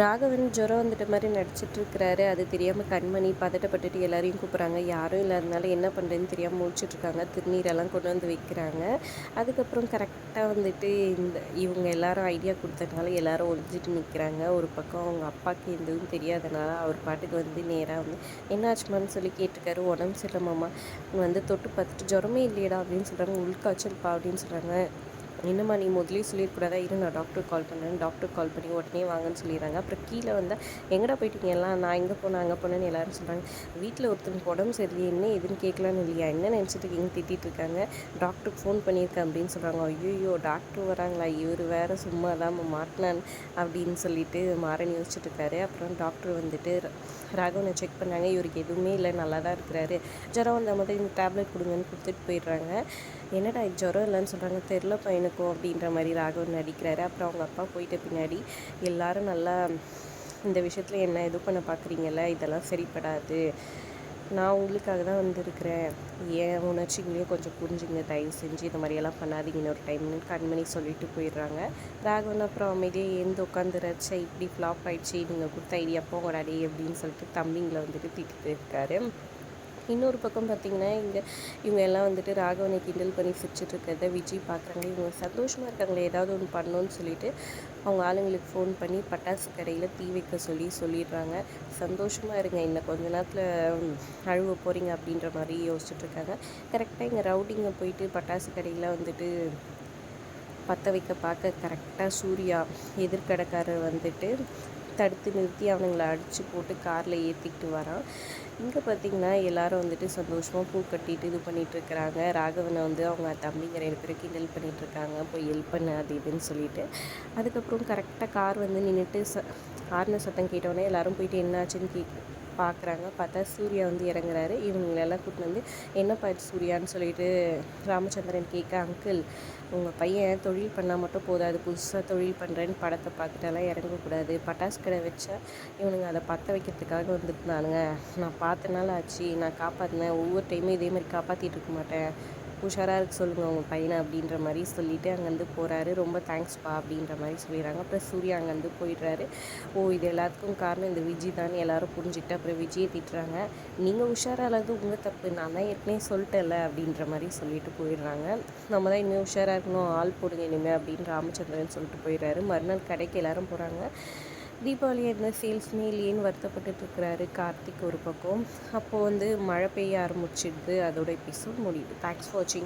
ராகவன் ஜுரம் வந்துட்ட மாதிரி நடிச்சிட்ருக்கிறாரு. அது தெரியாமல் கண்மணி பதட்டப்பட்டுட்டு எல்லாரையும் கூப்பிட்றாங்க. யாரும் இல்லாதனால என்ன பண்ணுறதுன்னு தெரியாமல் முழிச்சிட்ருக்காங்க. திருநீரெல்லாம் கொண்டு வந்து வைக்கிறாங்க. அதுக்கப்புறம் கரெக்டாக வந்துட்டு இவங்க எல்லாரும் ஐடியா கொடுத்ததுனால எல்லாரும் ஒழிஞ்சிட்டு நிற்கிறாங்க. ஒரு பக்கம் அவங்க அப்பாவுக்கு எதுவும் தெரியாதனால அவர் பாட்டுக்கு வந்து நேராக வந்து என்னாச்சுமான்னு சொல்லி கேட்டிருக்காரு. உடம்பு சரியில்லாமாம்மா வந்து தொட்டு பார்த்துட்டு ஜுரமே இல்லையடா அப்படின்னு சொல்கிறாங்க. உள்காய்ச்சல்ப்பா அப்படின்னு சொல்கிறாங்க. என்னம்மா நீ முதலே சொல்லியிருக்கூடாதா, இரு நான் டாக்டருக்கு கால் பண்ணேன். டாக்டருக்கு கால் பண்ணி உடனே வாங்கன்னு சொல்லிடுறாங்க. அப்புறம் கீழே வந்தால் எங்கடா போயிட்டீங்க எல்லாம், நான் எங்கே போனேன் அங்கே போனேன்னு எல்லாரும் சொல்கிறாங்க. வீட்டில் ஒருத்தருக்கு உடம்பு சரியில்லை, என்ன எதுன்னு கேட்கலான்னு இல்லையா, என்ன நினச்சிட்டு இருக்கீங்க, திட்டிகிட்டு இருக்காங்க. டாக்டருக்கு ஃபோன் பண்ணியிருக்கேன் அப்படின்னு சொல்கிறாங்க. ஐயோ டாக்டர் வராங்களா, இவர் வேறு சும்மா இல்லாமல் மாட்டினான் அப்படின்னு சொல்லிட்டு மாறன் யோசிச்சுட்டு இருக்காரு. அப்புறம் டாக்டர் வந்துட்டு ராகவனை செக் பண்ணாங்க. இவருக்கு எதுவுமே இல்லை, நல்லா தான் இருக்கிறாரு. ஜுரம் வந்தால் மட்டும் இந்த டேப்லெட் கொடுங்கன்னு கொடுத்துட்டு போயிடுறாங்க. என்னடா ஜுரம் இல்லைன்னு சொல்கிறாங்க, தெரில பையனுக்கும் அப்படின்ற மாதிரி ராகவன் நடிக்கிறாரு. அப்புறம் அவங்க அப்பா போயிட்ட பின்னாடி எல்லாரும் நல்லா இந்த விஷயத்தில் என்ன இது பண்ண பார்க்குறீங்கல்ல, இதெல்லாம் சரிப்படாது, நான் உங்களுக்காக தான் வந்திருக்கிறேன், ஏன் உணர்ச்சிகளையும் கொஞ்சம் புரிஞ்சுங்க, தயவு செஞ்சு இந்த மாதிரியெல்லாம் பண்ணாதீங்க இன்னொரு டைம்னு கண்மணி சொல்லிட்டு போயிடுறாங்க. ராகவன் அப்புறம் அமைதியாக ஏந்து உட்காந்துருச்சு. இப்படி ஃப்ளாப் ஆகிடுச்சு, நீங்கள் கொடுத்த ஐடியா போங்கடா டே அப்படின்னு சொல்லிட்டு தம்பிங்களை வந்துட்டு திட்டிட்டு இருக்காரு. இன்னொரு பக்கம் பார்த்திங்கன்னா இவங்க எல்லாம் வந்துட்டு ராகவனை கிண்டல் பண்ணி சிரிச்சிட்டு இருக்கிறத விஜய் பார்க்குறாங்க. இவங்க சந்தோஷமாக இருக்காங்களே, ஏதாவது ஒன்று பண்ணணும்னு சொல்லிட்டு அவங்க ஆளுங்களுக்கு ஃபோன் பண்ணி பட்டாசு கடையில் தீ வைக்க சொல்லிடுறாங்க. சந்தோஷமாக இருங்க, இன்னும் கொஞ்ச நேரத்தில் அழுவ போகிறீங்க அப்படின்ற மாதிரி யோசிச்சுட்ருக்காங்க. கரெக்டாக இங்கே ரவுடிங்க போயிட்டு பட்டாசு கடையில் வந்துட்டு பற்ற வைக்க பார்க்க கரெக்டாக சூர்யா எதிர்கடைக்காரர் வந்துட்டு தடுத்து நிறுத்தி அவனுங்களை அடித்து போட்டு காரில் ஏற்றிக்கிட்டு வரான். இங்கே பார்த்திங்கன்னா எல்லோரும் வந்துட்டு சந்தோஷமாக பூ கட்டிட்டு இது பண்ணிகிட்ருக்கிறாங்க. ராகவனை வந்து அவங்க தம்பிங்க 2 பேரும் கிண்டல் பண்ணிகிட்ருக்காங்க, போய் ஹெல்ப் பண்ண அது இதுன்னு சொல்லிட்டு. அதுக்கப்புறம் கரெக்டாக கார் வந்து நின்றுட்டு ஹார்ன சத்தம் கேட்டோடனே எல்லோரும் போயிட்டு என்னாச்சுன்னு பார்க்குறாங்க. பார்த்தா சூர்யா வந்து இறங்குறாரு. இவங்களெல்லாம் கூப்பிட்டு வந்து என்னப்பா இது சூர்யான்னு சொல்லிட்டு ராமச்சந்திரன் கேட்க, அங்கிள் உங்கள் பையன் தொழில் பண்ணால் மட்டும் போதாது, புதுசாக தொழில் பண்ணுறேன்னு படத்தை பார்த்துட்டெல்லாம் இறங்கக்கூடாது, பட்டாசு கடை வச்சா இவனுங்க அதை பற்ற வைக்கிறதுக்காக வந்துருந்தானுங்க, நான் பார்த்தனால ஆச்சு, நான் காப்பாற்றினேன், ஒவ்வொரு டைமும் இதே மாதிரி காப்பாற்றிட்டு இருக்க மாட்டேன், உஷாராக இருக்க சொல்லுங்கள் உங்கள் பையனை அப்படின்ற மாதிரி சொல்லிவிட்டு அங்கேருந்து போகிறாரு. ரொம்ப தேங்க்ஸ்ப்பா அப்படின்ற மாதிரி சொல்லிடுறாங்க. அப்புறம் சூர்யா அங்கேருந்து போயிடுறாரு. இது எல்லாத்துக்கும் காரணம் இந்த விஜய் தான் எல்லோரும் புரிஞ்சுக்கிட்டு அப்புறம் விஜயை திட்டுறாங்க. நீங்கள் உஷாராக இல்லாதது உங்கள் தப்பு, நான் தான் ஏற்கனவே சொல்லிட்டேன்ல அப்படின்ற மாதிரி சொல்லிட்டு போயிடுறாங்க. நம்ம தான் இனிமேல் உஷாராக இருக்கணும், ஆள் போடுங்க இனிமேல் அப்படின்னு ராமச்சந்திரன் சொல்லிட்டு போயிடுறாரு. மறுநாள் கடைக்கு எல்லோரும் போகிறாங்க. தீபாவளி எந்த சேல்ஸுமே இல்லையேன்னு வருத்தப்பட்டுட்டு இருக்கிறாரு கார்த்திக் ஒரு பக்கம். அப்போது வந்து மழை பெய்ய ஆரம்பிச்சிடுது. அதோட எபிசோட் முடியுது. தேங்க்ஸ் ஃபார் வாட்சிங்.